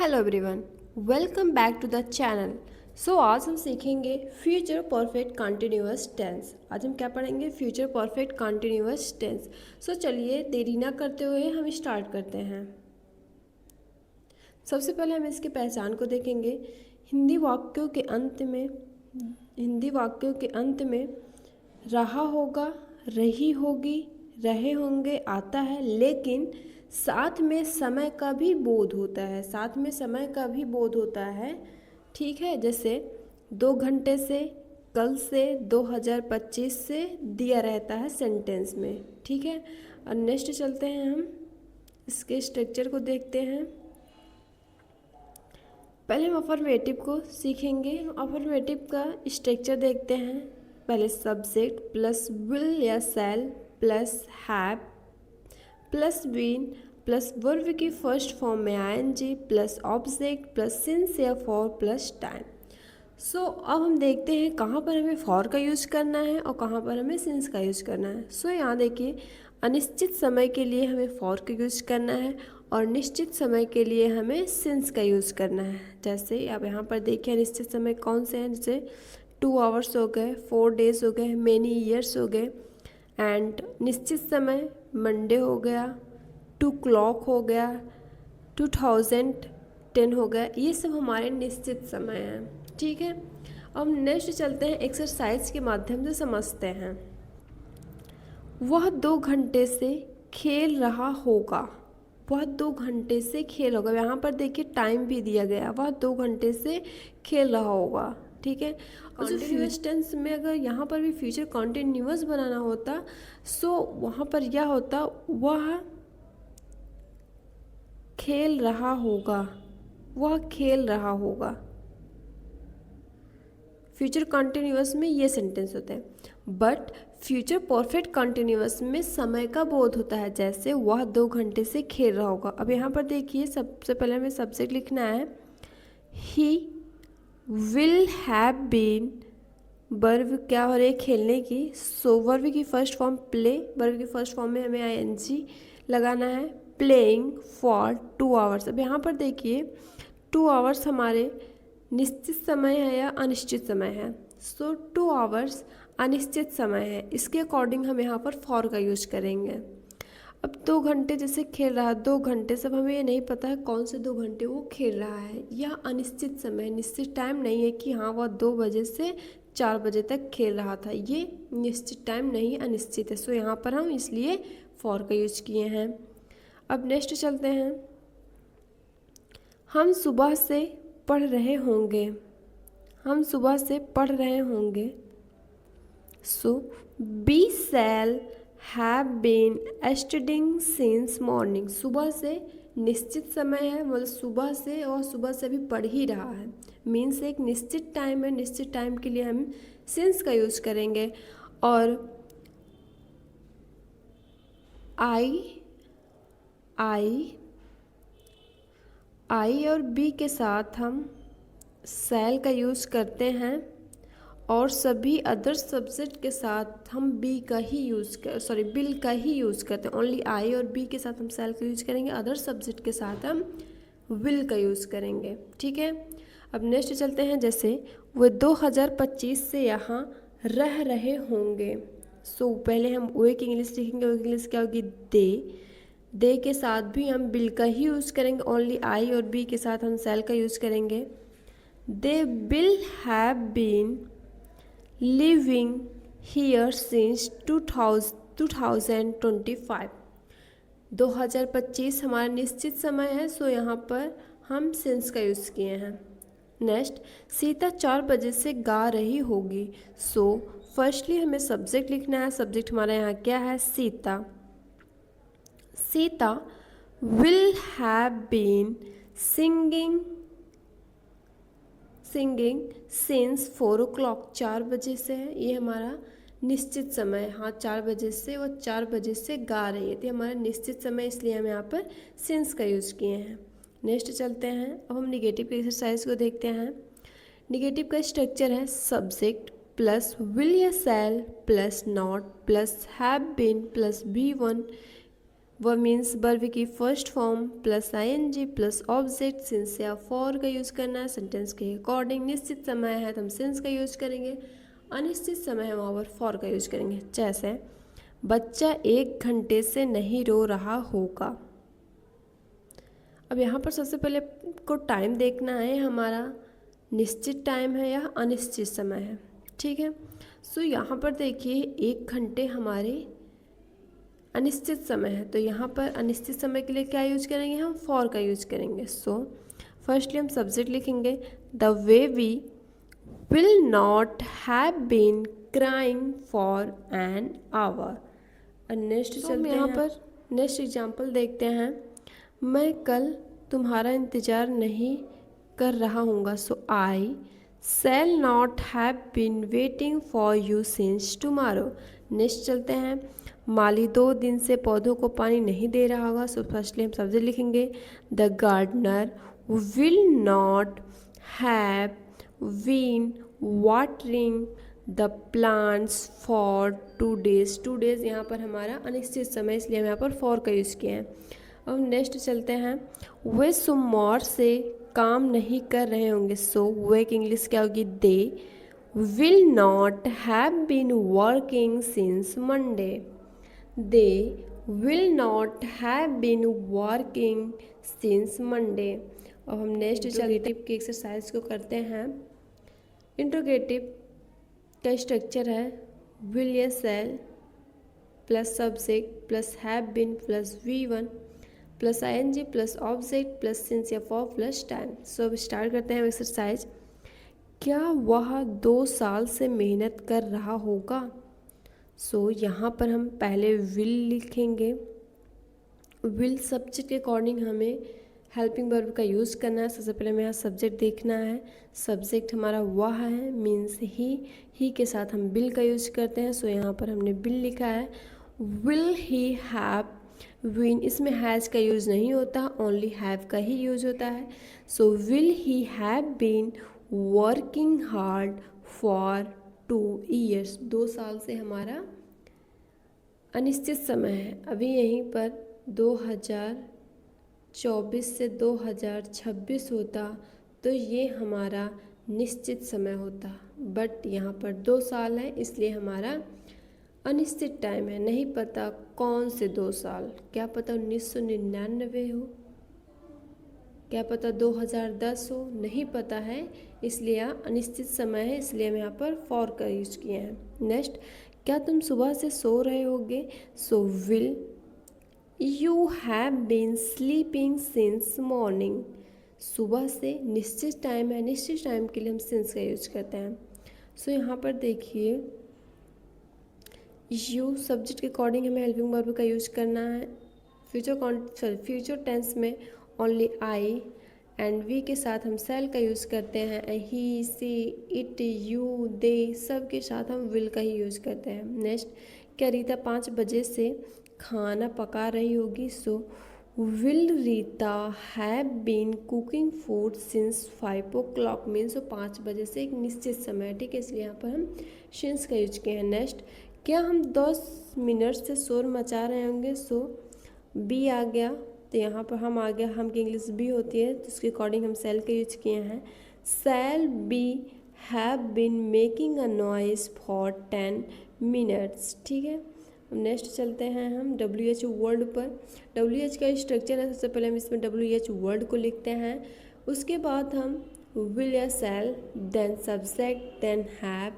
Hello everyone, welcome back to the channel. आज हम सीखेंगे फ्यूचर परफेक्ट कंटिन्यूअस टेंस। आज हम क्या पढ़ेंगे? Future perfect continuous tense. चलिए देरी ना करते हुए हम स्टार्ट करते हैं। सबसे पहले हम इसकी पहचान को देखेंगे। हिंदी वाक्यों के अंत में रहा होगा, रही होगी, रहे होंगे आता है, लेकिन साथ में समय का भी बोध होता है। साथ में समय का भी बोध होता है, ठीक है। जैसे 2 घंटे से, कल से, 2025 से दिया रहता है सेंटेंस में, ठीक है। और नेक्स्ट चलते हैं, हम इसके स्ट्रक्चर को देखते हैं। पहले हम अफर्मेटिव को सीखेंगे। अफर्मेटिव का स्ट्रक्चर देखते हैं। पहले सब्जेक्ट प्लस विल या shall plus have plus been plus verb की फर्स्ट फॉर्म में ING plus object plus since या फॉर प्लस टाइम। अब हम देखते हैं कहाँ पर हमें फॉर का यूज करना है और कहाँ पर हमें सिंस का यूज करना है। यहाँ देखिए, अनिश्चित समय के लिए हमें फॉर का यूज करना है और निश्चित समय के लिए हमें सिंस का यूज करना है। जैसे अब यहाँ पर देखिए, अनिश्चित समय कौन से हैं? जैसे 2 आवर्स हो गए, 4 डेज हो गए, मेनी ईयर्स हो गए। एंड निश्चित समय मंडे हो गया, 2 क्लॉक हो गया, 2010 हो गया। ये सब हमारे निश्चित समय हैं, ठीक है। अब नेक्स्ट चलते हैं, एक्सरसाइज के माध्यम से समझते हैं। वह 2 घंटे से खेल रहा होगा। वह 2 घंटे से खेल होगा। यहाँ पर देखिए टाइम भी दिया गया, वह 2 घंटे से खेल रहा होगा, ठीक है। और जो फ्यूचर टेंस में अगर यहाँ पर भी फ्यूचर कॉन्टिन्यूअस बनाना होता, वहाँ पर यह होता, वह खेल रहा होगा, वह खेल रहा होगा। फ्यूचर कॉन्टिन्यूअस में ये सेंटेंस होते हैं। बट फ्यूचर परफेक्ट कॉन्टिन्यूअस में समय का बोध होता है। जैसे वह 2 घंटे से खेल रहा होगा। अब यहाँ पर देखिए, सबसे पहले हमें सब्जेक्ट लिखना है। He will have been, verb क्या हो रही है? खेलने की। वर्ब की फर्स्ट फॉर्म प्ले, वर्ब की फर्स्ट फॉर्म में हमें आईएनजी लगाना है। Playing for 2 hours. अब यहाँ पर देखिए, 2 आवर्स हमारे निश्चित समय है या अनिश्चित समय है? 2 आवर्स अनिश्चित समय है, इसके अकॉर्डिंग हम यहाँ पर फॉर का यूज करेंगे। अब 2 घंटे जैसे खेल रहा है, 2 घंटे, सब हमें ये नहीं पता है कौन से 2 घंटे वो खेल रहा है। यह अनिश्चित समय, निश्चित टाइम नहीं है कि हाँ वह 2 बजे से 4 बजे तक खेल रहा था। ये निश्चित टाइम नहीं, अनिश्चित है। यहाँ पर हम इसलिए फॉर का यूज किए हैं। अब नेक्स्ट चलते हैं। हम सुबह से पढ़ रहे होंगे। हम सुबह से पढ़ रहे होंगे। We shall have been studying since morning. सुबह से निश्चित समय है, मतलब सुबह से, और सुबह से भी पढ़ ही रहा है, मीन्स एक निश्चित टाइम है। निश्चित टाइम के लिए हम सिंस का यूज करेंगे। और आई और बी के साथ हम शैल का यूज़ करते हैं, और सभी अदर सब्जेक्ट के साथ हम बिल का ही यूज़ करते हैं। ओनली आई और बी के साथ हम शैल का यूज़ करेंगे, अदर सब्जेक्ट के साथ हम विल का यूज़ करेंगे, ठीक है। अब नेक्स्ट चलते हैं। जैसे वो 2025 से यहाँ रह रहे होंगे। पहले हम वो की इंग्लिश लिखेंगे। वो इंग्लिश क्या होगी? दे के साथ भी हम बिल का ही यूज़ करेंगे। ओनली आई और बी के साथ हम शैल का यूज़ करेंगे। They will have been living here since 2025। 2025 हमारा निश्चित समय है, यहाँ पर हम सिंस का यूज़ किए हैं। नेक्स्ट, सीता 4 बजे से गा रही होगी। फर्स्टली हमें सब्जेक्ट लिखना है। सब्जेक्ट हमारा यहाँ क्या है? Sita. Sita will have been singing since 4 o'clock। 4 बजे से है, ये हमारा निश्चित समय है। हाँ, 4 बजे से, वो 4 बजे से गा रही है, तो हमारा निश्चित समय, इसलिए हम यहाँ पर सिंस का यूज़ किए हैं। नेक्स्ट चलते हैं। अब हम निगेटिव की एक्सरसाइज को देखते हैं। निगेटिव का स्ट्रक्चर है सब्जेक्ट प्लस विल या shall plus not plus have been plus बी1 वह मीन्स वर्ब की first form plus ING plus object since या फॉर का यूज करना है सेंटेंस के अकॉर्डिंग। निश्चित समय है तो हम सिंस का यूज करेंगे, अनिश्चित समय है वहाँ पर फॉर का यूज करेंगे। जैसे बच्चा 1 घंटे से नहीं रो रहा होगा। अब यहाँ पर सबसे पहले को टाइम देखना है, हमारा निश्चित टाइम है या अनिश्चित समय है, ठीक है। सो यहाँ पर देखिए 1 घंटे हमारे अनिश्चित समय है, तो यहाँ पर अनिश्चित समय के लिए क्या यूज करेंगे, हम फॉर का यूज करेंगे। सो फर्स्टली हम सब्जेक्ट लिखेंगे the way we will not have been crying for an hour. और नेक्स्ट चलते हैं, यहाँ पर नेक्स्ट एग्जाम्पल देखते हैं। मैं कल तुम्हारा इंतज़ार नहीं कर रहा हूँगा। So I shall not have been waiting for you since tomorrow. Next चलते हैं, माली 2 दिन से पौधों को पानी नहीं दे रहा होगा। सो फर्स्टली हम सब्जेक्ट लिखेंगे the gardener will not have been watering the plants for 2 days। 2 days यहाँ पर हमारा अनिश्चित समय, इसलिए हम यहाँ पर फॉर का यूज़ किए हैं। अब नेक्स्ट चलते हैं, वे सोमवार से काम नहीं कर रहे होंगे। सो वे की इंग्लिश क्या होगी, they will not have been working since Monday. They will not have been working since Monday. अब हम नेक्स्ट इंट्रोगेटिव की एक्सरसाइज को करते हैं। इंट्रोगेटिव का स्ट्रक्चर है विल या shall plus subject plus have been plus V1 plus ING plus object plus since या फॉर प्लस टाइम। सो अब स्टार्ट करते हैं एक्सरसाइज। क्या वह 2 साल से मेहनत कर रहा होगा। सो यहाँ पर हम पहले विल लिखेंगे। विल सब्जेक्ट के अकॉर्डिंग हमें हेल्पिंग वर्ब का यूज़ करना है। सबसे पहले हमें यहाँ सब्जेक्ट देखना है। सब्जेक्ट हमारा वह है मीन्स ही के साथ हम विल का यूज़ करते हैं। सो यहाँ पर हमने विल लिखा है। विल ही हैव बीन, इसमें हैज़ का यूज़ नहीं होता, ओनली हैव का ही यूज़ होता है। So will he have been working hard for 2 years। 2 साल से हमारा अनिश्चित समय है। अभी यहीं पर 2024 से 2026 होता तो ये हमारा निश्चित समय होता, बट यहाँ पर 2 साल है इसलिए हमारा अनिश्चित टाइम है। नहीं पता कौन से 2 साल, क्या पता 1999 हो, क्या पता 2010 हो, नहीं पता है, इसलिए अनिश्चित समय है, इसलिए हम यहाँ पर फॉर का यूज किए हैं। नेक्स्ट, क्या तुम सुबह से सो रहे होगे। So will you have been sleeping since morning. सुबह से निश्चित टाइम है, निश्चित टाइम के लिए हम सिंस का यूज करते हैं। सो यहाँ पर देखिए यू सब्जेक्ट के अकॉर्डिंग हमें हेल्पिंग वर्ब का यूज करना है। फ्यूचर टेंस में ओनली आई एंड वी के साथ हम सेल का यूज़ करते हैं। ही सी इट यू दे सब के साथ हम विल का ही यूज़ करते हैं। नेक्स्ट, क्या रीता 5 बजे से खाना पका रही होगी। So will Rita have been cooking food since 5 o'clock means 5 बजे से एक निश्चित समय है, ठीक है, इसलिए यहाँ पर हम सिंस का यूज किए हैं। नेक्स्ट, क्या हम 10 मिनट से शोर मचा रहे होंगे। सो बी आ गया तो यहाँ पर हम आ गया, हम की इंग्लिश बी होती है तो उसके अकॉर्डिंग हम सेल का यूज किए हैं। Shall we have been making a noise for 10 minutes, ठीक है। नेक्स्ट चलते हैं हम WH वर्ड पर। WH का स्ट्रक्चर है, सबसे पहले हम इसमें WH वर्ड को लिखते हैं, उसके बाद हम विल या shall then subject then have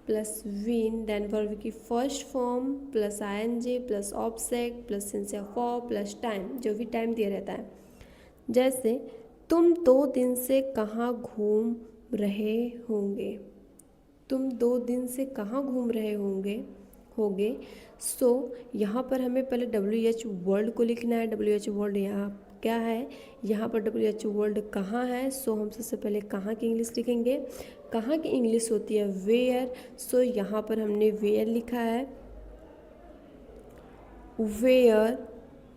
plus been then verb की first form plus ING plus object plus since या फॉर प्लस टाइम, जो भी टाइम दिया रहता है। जैसे तुम 2 दिन से कहाँ घूम रहे होंगे। तुम 2 दिन से कहाँ घूम रहे होंगे। सो यहाँ पर हमें पहले WH वर्ड को लिखना है। WH वर्ड यहाँ क्या है, यहाँ पर WH वर्ड कहाँ है। सो हम सबसे पहले कहाँ की इंग्लिश लिखेंगे। कहाँ की इंग्लिश होती है वेयर। सो यहाँ पर हमने वेयर लिखा है। Where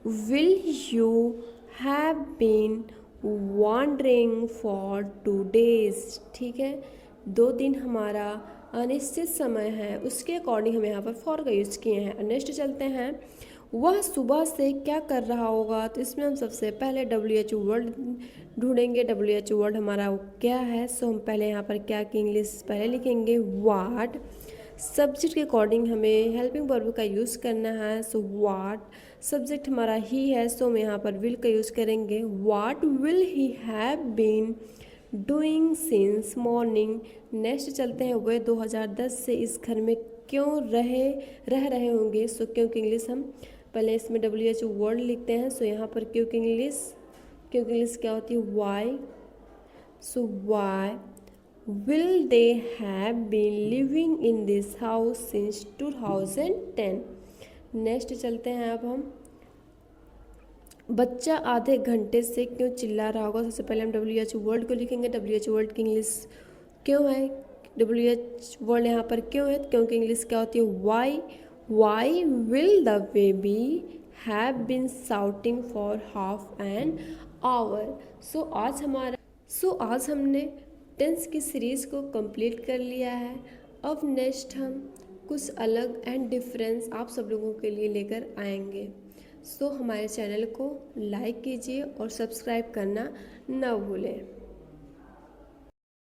will you have been wandering for 2 days, ठीक है। 2 दिन हमारा अनिश्चित समय है, उसके अकॉर्डिंग हम यहाँ पर फॉर का यूज़ किए हैं। नेक्स्ट चलते हैं, वह सुबह से क्या कर रहा होगा। तो इसमें हम सबसे पहले WHO वर्ड ढूंढेंगे। WHO वर्ड हमारा क्या है, सो हम पहले यहाँ पर क्या की इंग्लिश पहले लिखेंगे व्हाट। सब्जेक्ट के अकॉर्डिंग हमें हेल्पिंग वर्ब का यूज़ करना है, सो व्हाट। सब्जेक्ट हमारा ही है, सो हम यहाँ पर विल का यूज़ करेंगे। What will he have been doing since morning. Next चलते हैं, वह 2010 से इस घर में क्यों रह रहे होंगे। सो क्योंकि इंग्लिश हम पहले इसमें WHO वर्ड लिखते हैं, सो यहाँ पर क्योंकि इंग्लिश क्या होती है, why. So why will they have been living in this house since 2010। Next चलते हैं अब हम, बच्चा आधे घंटे से क्यों चिल्ला रहा होगा। सबसे पहले हम WHO वर्ड को लिखेंगे। WHO वर्ड की इंग्लिश क्यों है, WH वर्ड यहाँ पर क्यों है, क्योंकि इंग्लिश क्या होती है, why will the baby have been shouting for half an hour. So आज हमने टेंस की सीरीज़ को कंप्लीट कर लिया है। अब नेक्स्ट हम कुछ अलग एंड डिफरेंस आप सब लोगों के लिए लेकर आएंगे। सो हमारे चैनल को लाइक कीजिए और सब्सक्राइब करना न भूलें।